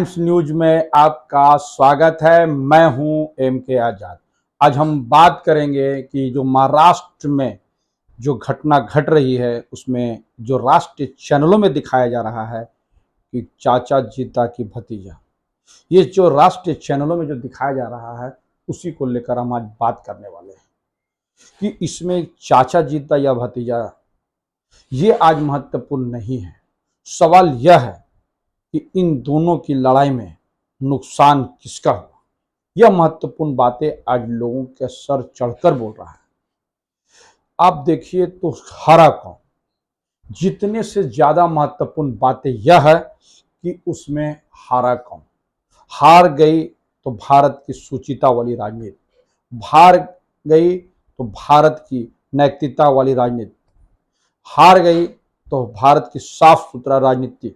Times news में आपका स्वागत है। मैं हूं एम के आजाद। आज हम बात करेंगे कि जो महाराष्ट्र में जो घटना घट रही है उसमें जो राष्ट्रीय चैनलों में दिखाया जा रहा है कि चाचा जीता की भतीजा, ये जो राष्ट्रीय चैनलों में जो दिखाया जा रहा है उसी को लेकर हम आज बात करने वाले हैं कि इसमें चाचा जीता या भतीजा, ये आज महत्वपूर्ण नहीं है। सवाल यह है कि इन दोनों की लड़ाई में नुकसान किसका हुआ। यह महत्वपूर्ण बातें आज लोगों के सर चढ़कर बोल रहा है। आप देखिए तो हारा कौन, जितने से ज्यादा महत्वपूर्ण बातें यह है कि उसमें हारा कौन। हार गई तो भारत की सुचिता वाली राजनीति, हार गई तो भारत की नैतिकता वाली राजनीति, हार गई तो भारत की साफ सुथरा राजनीति,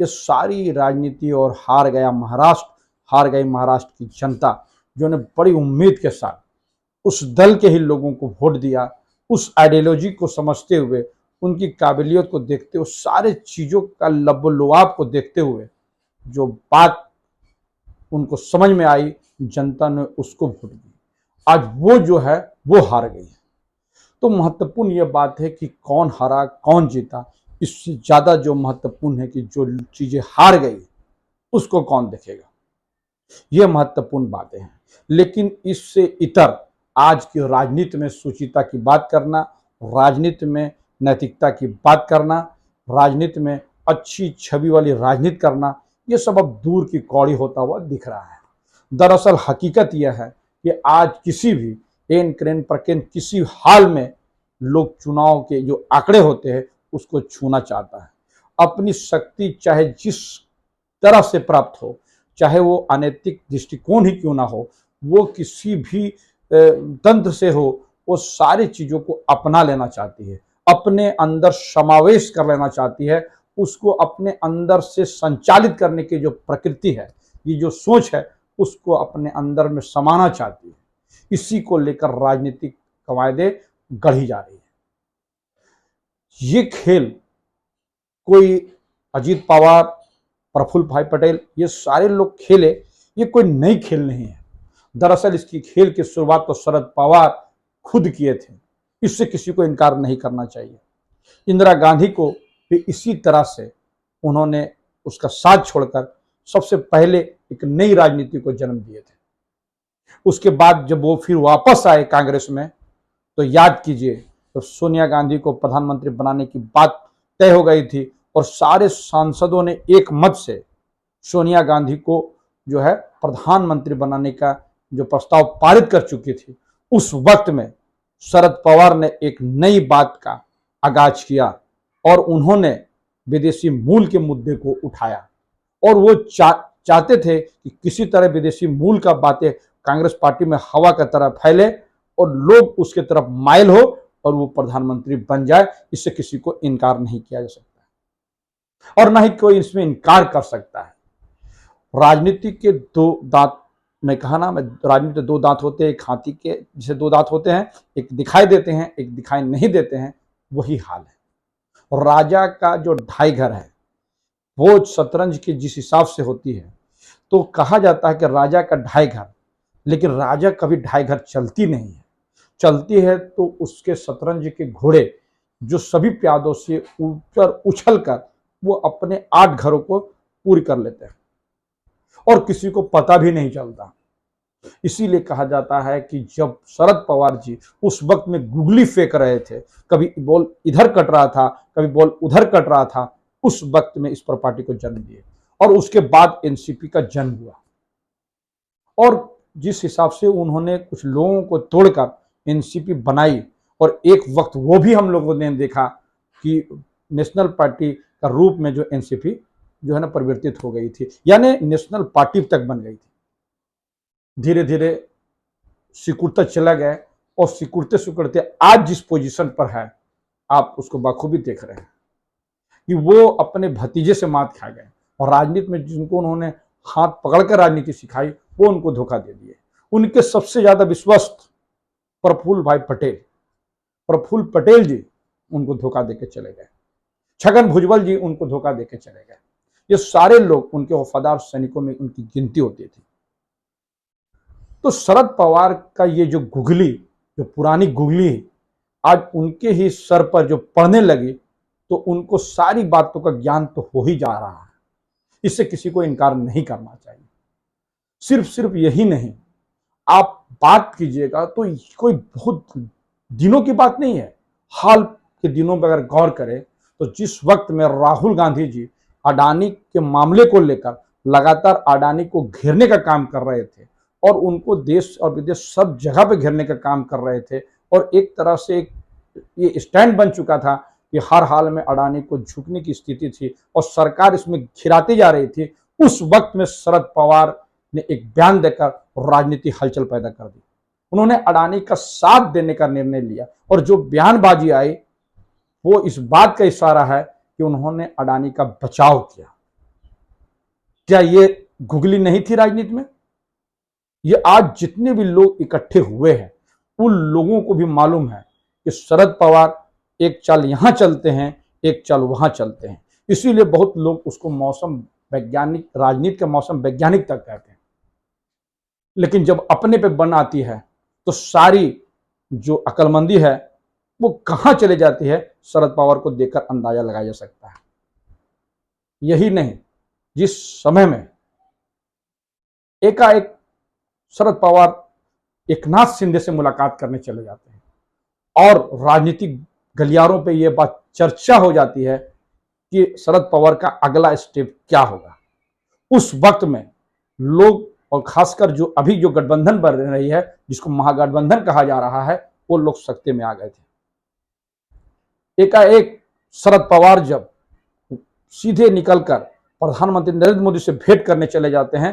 ये सारी राजनीति और हार गया महाराष्ट्र, हार गई महाराष्ट्र की जनता, जो ने बड़ी उम्मीद के साथ उस दल के ही लोगों को वोट दिया, उस आइडियोलॉजी को समझते हुए, उनकी काबिलियत को देखते हुए, सारे चीज़ों का लबोलुआब को देखते हुए जो बात उनको समझ में आई, जनता ने उसको वोट दी। आज वो जो है वो हार गई है। तो महत्वपूर्ण यह बात है कि कौन हारा कौन जीता, इससे ज़्यादा जो महत्वपूर्ण है कि जो चीज़ें हार गई उसको कौन देखेगा, ये महत्वपूर्ण बातें हैं। लेकिन इससे इतर आज की राजनीति में सुचिता की बात करना, राजनीति में नैतिकता की बात करना, राजनीति में अच्छी छवि वाली राजनीति करना, ये सब अब दूर की कौड़ी होता हुआ दिख रहा है। दरअसल हकीकत यह है कि आज किसी भी एन क्रेन प्रकेन किसी हाल में लोग चुनाव के जो आंकड़े होते हैं उसको छूना चाहता है। अपनी शक्ति चाहे जिस तरह से प्राप्त हो, चाहे वो अनैतिक दृष्टिकोण ही क्यों ना हो, वो किसी भी तंत्र से हो, वो सारी चीजों को अपना लेना चाहती है, अपने अंदर समावेश कर लेना चाहती है, उसको अपने अंदर से संचालित करने की जो प्रकृति है, ये जो सोच है, उसको अपने अंदर में समाना चाहती है। इसी को लेकर राजनीतिक कवायदे गढ़ी जा रही है। ये खेल कोई अजीत पवार, प्रफुल्ल भाई पटेल, ये सारे लोग खेले, ये कोई नई खेल नहीं है। दरअसल इसकी खेल की शुरुआत तो शरद पवार खुद किए थे, इससे किसी को इनकार नहीं करना चाहिए। इंदिरा गांधी को भी इसी तरह से उन्होंने उसका साथ छोड़कर सबसे पहले एक नई राजनीति को जन्म दिए थे। उसके बाद जब वो फिर वापस आए कांग्रेस में, तो याद कीजिए तो सोनिया गांधी को प्रधानमंत्री बनाने की बात तय हो गई थी और सारे सांसदों ने एक मत से सोनिया गांधी को जो है प्रधानमंत्री बनाने का जो प्रस्ताव पारित कर चुकी थी। उस वक्त में शरद पवार ने एक नई बात का आगाज किया और उन्होंने विदेशी मूल के मुद्दे को उठाया और वो चाहते थे कि किसी तरह विदेशी मूल का बातें कांग्रेस पार्टी में हवा की तरह फैले और लोग उसके तरफ माइल हो और वो प्रधानमंत्री बन जाए। इससे किसी को इनकार नहीं किया जा सकता और ना ही कोई इसमें इनकार कर सकता है। राजनीति के दो दांत, मैं कहा ना, मैं राजनीति के दो दांत होते हैं, एक हाथी के जैसे दो दांत होते हैं, एक दिखाई देते हैं, एक दिखाई नहीं देते हैं, वही हाल है। और राजा का जो ढाई घर है वो शतरंज की जिस हिसाब से होती है, तो कहा जाता है कि राजा का ढाई घर, लेकिन राजा कभी ढाई घर चलती नहीं है। चलती है तो उसके शतरंज के घोड़े जो सभी प्यादों से ऊपर उछल कर वो अपने 8 घरों को पूरी कर लेते हैं और किसी को पता भी नहीं चलता। इसीलिए कहा जाता है कि जब शरद पवार जी उस वक्त में गुगली फेंक रहे थे, कभी बॉल इधर कट रहा था, कभी बॉल उधर कट रहा था, उस वक्त में इस पर पार्टी को जन्म दिए और उसके बाद एनसीपी का जन्म हुआ। और जिस हिसाब से उन्होंने कुछ लोगों को तोड़कर एनसीपी बनाई और एक वक्त वो भी हम लोगों ने देखा कि नेशनल पार्टी का रूप में जो एनसीपी जो है ना परिवर्तित हो गई थी, यानी नेशनल पार्टी तक बन गई थी। धीरे धीरे सिकुड़ता चला गया और सिकुड़ते सिकुड़ते आज जिस पोजीशन पर है, आप उसको बखूबी देख रहे हैं कि वो अपने भतीजे से मात खा गए और राजनीति में जिनको उन्होंने हाथ पकड़कर राजनीति सिखाई वो उनको धोखा दे दिए। उनके सबसे ज्यादा विश्वस्त प्रफुल्ल भाई पटेल, प्रफुल्ल पटेल जी उनको धोखा देके चले गए, छगन भुजबल जी उनको धोखा देके चले गए। ये सारे लोग उनके वफादार सैनिकों में उनकी गिनती होती थी। तो शरद पवार का ये जो गुगली, जो पुरानी गुगली है, आज उनके ही सर पर जो पड़ने लगी, तो उनको सारी बातों का ज्ञान तो हो ही जा रहा है। इससे किसी को इनकार नहीं करना चाहिए। सिर्फ यही नहीं, आप बात कीजिएगा तो कोई बहुत दिनों की बात नहीं है। हाल के दिनों में अगर गौर करें तो जिस वक्त में राहुल गांधी जी अडानी के मामले को लेकर लगातार अडानी को घेरने का काम कर रहे थे और उनको देश और विदेश सब जगह पे घेरने का काम कर रहे थे, और एक तरह से ये स्टैंड बन चुका था कि हर हाल में अडानी को झुकने की स्थिति थी और सरकार इसमें घिराती जा रही थी, उस वक्त में शरद पवार ने एक बयान देकर राजनीतिक हलचल पैदा कर दी। उन्होंने अडानी का साथ देने का निर्णय लिया और जो बयानबाजी आई वो इस बात का इशारा है कि उन्होंने अडानी का बचाव किया। क्या ये गुगली नहीं थी राजनीति में? ये आज जितने भी लोग इकट्ठे हुए हैं उन लोगों को भी मालूम है कि शरद पवार एक चाल यहां चलते हैं, एक चाल वहां चलते हैं। इसीलिए बहुत लोग उसको मौसम वैज्ञानिक, राजनीति का मौसम वैज्ञानिक तक कहते हैं। लेकिन जब अपने पे बन आती है तो सारी जो अकलमंदी है वो कहां चले जाती है, शरद पवार को देखकर अंदाजा लगाया जा सकता है। यही नहीं, जिस समय में एकाएक शरद पवार एकनाथ शिंदे से मुलाकात करने चले जाते हैं और राजनीतिक गलियारों पे ये बात चर्चा हो जाती है कि शरद पवार का अगला स्टेप क्या होगा। उस वक्त में लोग, और खासकर जो अभी जो गठबंधन बन रही है जिसको महागठबंधन कहा जा रहा है, वो लोग सत्ते में आ गए थे। एकाएक शरद पवार जब सीधे निकलकर प्रधानमंत्री नरेंद्र मोदी से भेंट करने चले जाते हैं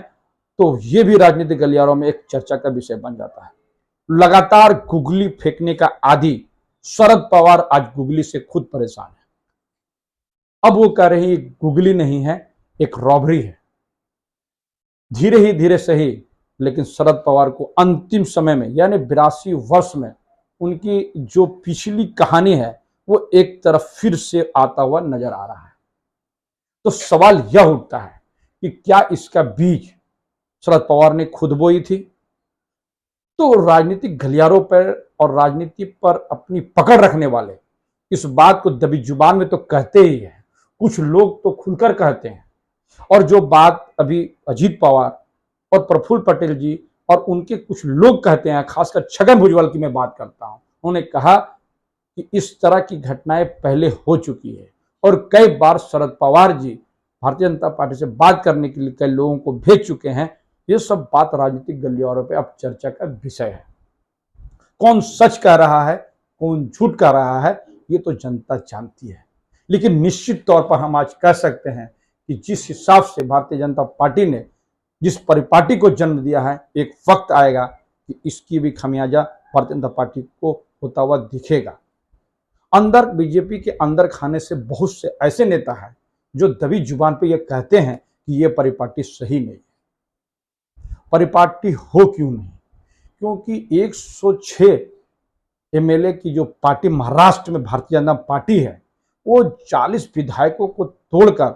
तो ये भी राजनीतिक गलियारों में एक चर्चा का विषय बन जाता है। लगातार गुगली फेंकने का आदी शरद पवार आज गुगली से खुद परेशान है। अब वो कह रही गुगली नहीं है, एक रॉबरी है। धीरे सही, लेकिन शरद पवार को अंतिम समय में यानी 82 वर्ष में उनकी जो पिछली कहानी है वो एक तरफ फिर से आता हुआ नजर आ रहा है। तो सवाल यह उठता है कि क्या इसका बीज शरद पवार ने खुद बोई थी? तो राजनीतिक गलियारों पर और राजनीति पर अपनी पकड़ रखने वाले इस बात को दबी जुबान में तो कहते ही हैं, कुछ लोग तो खुलकर कहते हैं। और जो बात अभी अजीत पवार और प्रफुल्ल पटेल जी और उनके कुछ लोग कहते हैं, खासकर छगन भुजबल की मैं बात करता हूं, उन्होंने कहा कि इस तरह की घटनाएं पहले हो चुकी है और कई बार शरद पवार जी भारतीय जनता पार्टी से बात करने के लिए कई लोगों को भेज चुके हैं। ये सब बात राजनीतिक गलियारों पे अब चर्चा का विषय है। कौन सच कह रहा है, कौन झूठ कह रहा है, ये तो जनता जानती है। लेकिन निश्चित तौर पर हम आज कह सकते हैं कि जिस हिसाब से भारतीय जनता पार्टी ने जिस परिपाटी को जन्म दिया है, एक वक्त आएगा कि इसकी भी खमियाजा भारतीय जनता पार्टी को होता हुआ दिखेगा। अंदर बीजेपी के अंदर खाने से बहुत से ऐसे नेता हैं जो दबी जुबान पे ये कहते हैं कि ये परिपाटी सही नहीं है। परिपाटी हो क्यों नहीं? क्योंकि 106 एमएलए की जो पार्टी महाराष्ट्र में भारतीय जनता पार्टी है, वो 40 विधायकों को तोड़कर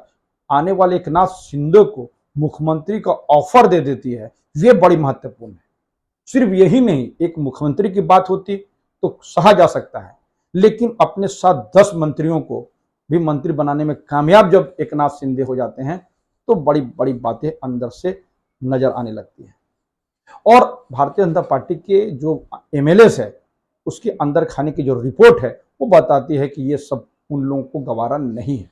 आने वाले एकनाथ शिंदे को मुख्यमंत्री का ऑफर दे देती है। ये बड़ी महत्वपूर्ण है। सिर्फ यही नहीं, एक मुख्यमंत्री की बात होती तो सहा जा सकता है, लेकिन अपने साथ 10 मंत्रियों को भी मंत्री बनाने में कामयाब जब एकनाथ शिंदे हो जाते हैं तो बड़ी बड़ी बातें अंदर से नजर आने लगती है। और भारतीय जनता पार्टी के जो एमएलएस है उसके अंदर खाने की जो रिपोर्ट है वो बताती है कि ये सब उन लोगों को गवारा नहीं है।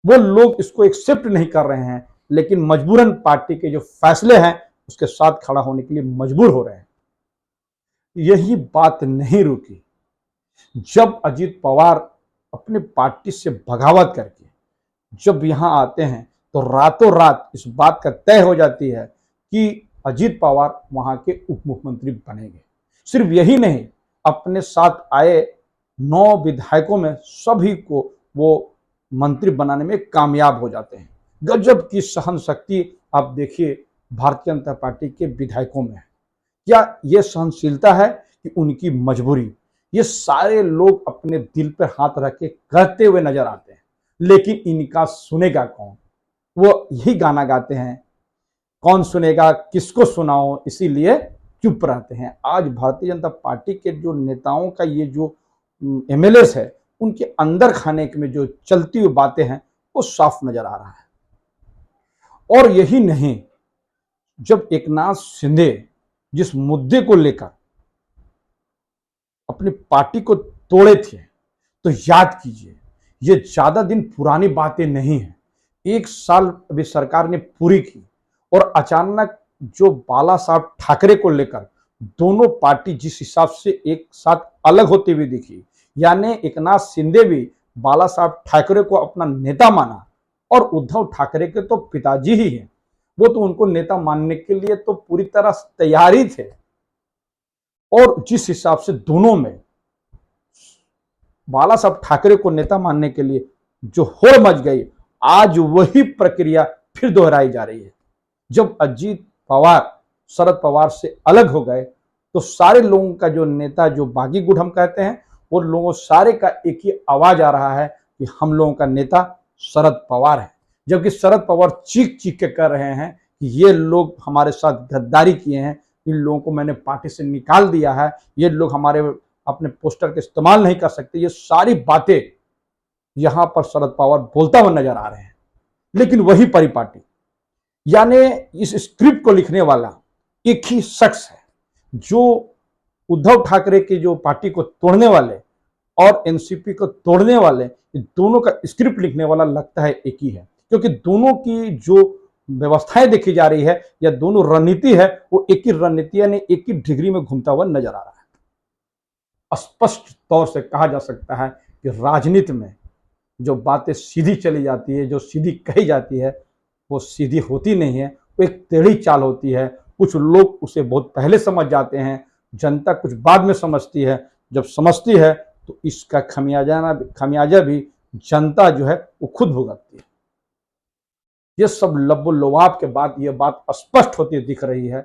वो लोग इसको एक्सेप्ट नहीं कर रहे हैं, लेकिन मजबूरन पार्टी के जो फैसले हैं उसके साथ खड़ा होने के लिए मजबूर हो रहे हैं। यही बात नहीं रुकी जब अजीत पवार अपने पार्टी से बगावत करके जब यहां आते हैं तो रातों रात इस बात का तय हो जाती है कि अजीत पवार वहां के उप मुख्यमंत्री बनेंगे। सिर्फ यही नहीं, अपने साथ आए 9 विधायकों में सभी को वो मंत्री बनाने में कामयाब हो जाते हैं। गजब की सहन शक्ति आप देखिए भारतीय जनता पार्टी के विधायकों में है। क्या यह सहनशीलता है कि उनकी मजबूरी? ये सारे लोग अपने दिल पर हाथ रख के कहते हुए नजर आते हैं। लेकिन इनका सुनेगा कौन? वो यही गाना गाते हैं, कौन सुनेगा, किसको सुनाओ, इसीलिए चुप रहते हैं। आज भारतीय जनता पार्टी के जो नेताओं का ये जो एमएलएस है, उनके अंदर खाने में जो चलती हुई बातें हैं वो साफ नजर आ रहा है। और यही नहीं, जब एकनाथ शिंदे जिस मुद्दे को लेकर अपनी पार्टी को तोड़े थे, तो याद कीजिए, ये ज्यादा दिन पुरानी बातें नहीं है। 1 साल अभी सरकार ने पूरी की और अचानक जो बाला साहब ठाकरे को लेकर दोनों पार्टी जिस हिसाब से एक साथ अलग होती हुई दिखी, यानी एकनाथ शिंदे भी बाला साहब ठाकरे को अपना नेता माना और उद्धव ठाकरे के तो पिताजी ही हैं, वो तो उनको नेता मानने के लिए तो पूरी तरह तैयार ही थे। और जिस हिसाब से दोनों में बाला साहब ठाकरे को नेता मानने के लिए जो होड़ मच गई, आज वही प्रक्रिया फिर दोहराई जा रही है। जब अजीत पवार शरद पवार से अलग हो गए, तो सारे लोगों का जो नेता, जो बागी गुट हम कहते हैं, वो लोगों सारे का एक ही आवाज आ रहा है कि हम लोगों का नेता शरद पवार है। जबकि शरद पवार चीख चीख के कह रहे हैं कि ये लोग हमारे साथ गद्दारी किए हैं, इन लोगों को मैंने पार्टी से निकाल दिया है, ये लोग हमारे अपने पोस्टर का इस्तेमाल नहीं कर सकते। ये सारी बातें यहां पर शरद पवार बोलता हुआ नजर आ रहे हैं। लेकिन वही परिपाटी, यानी इस स्क्रिप्ट को लिखने वाला एक ही शख्स है, जो उद्धव ठाकरे की जो पार्टी को तोड़ने वाले और एनसीपी को तोड़ने वाले, दोनों का स्क्रिप्ट लिखने वाला लगता है एक ही है। क्योंकि दोनों की जो व्यवस्थाएं देखी जा रही है या दोनों रणनीति है, वो एक ही रणनीति यानी एक ही डिग्री में घूमता हुआ नजर आ रहा है। स्पष्ट तौर से कहा जा सकता है कि राजनीति में जो बातें सीधी चली जाती है, जो सीधी कही जाती है, वो सीधी होती नहीं है, वो एक टेढ़ी चाल होती है। कुछ लोग उसे बहुत पहले समझ जाते हैं, जनता कुछ बाद में समझती है। जब समझती है तो इसका खमियाजा भी जनता जो है वो खुद भुगतती है। ये सब लब्बो लुआब के बाद ये बात स्पष्ट होती दिख रही है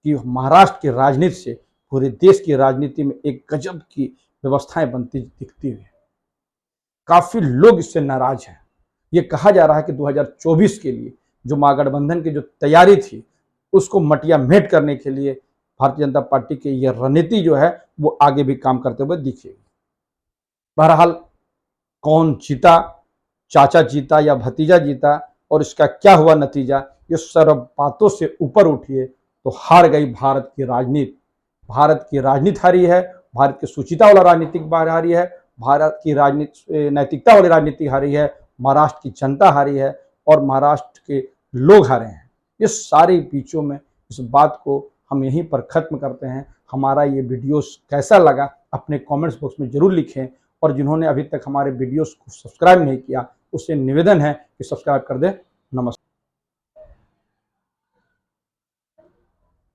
कि महाराष्ट्र की राजनीति से पूरे देश की राजनीति में एक गजब की व्यवस्थाएं बनती दिखती हुई। काफी लोग इससे नाराज हैं। ये कहा जा रहा है कि 2024 के लिए जो महागठबंधन की जो तैयारी थी, उसको मटिया मेट करने के लिए भारतीय जनता पार्टी की यह रणनीति जो है वो आगे भी काम करते हुए दिखेगी। बहरहाल कौन जीता, चाचा जीता या भतीजा जीता, और इसका क्या हुआ नतीजा, ये सर्व बातों से ऊपर उठिए तो हार गई भारत की राजनीति। भारत की राजनीति हारी है, भारत की सुचिता वाला राजनीतिक हारी है, भारत की राजनीति नैतिकता वाली राजनीति हारी है, महाराष्ट्र की जनता हारी है और महाराष्ट्र के लोग हारे हैं। इस सारे बीचों में इस बात को हम यहीं पर ख़त्म करते हैं। हमारा ये वीडियोस कैसा लगा अपने कमेंट्स बॉक्स में ज़रूर लिखें, और जिन्होंने अभी तक हमारे वीडियोस को सब्सक्राइब नहीं किया, उससे निवेदन है कि सब्सक्राइब कर दें। नमस्कार।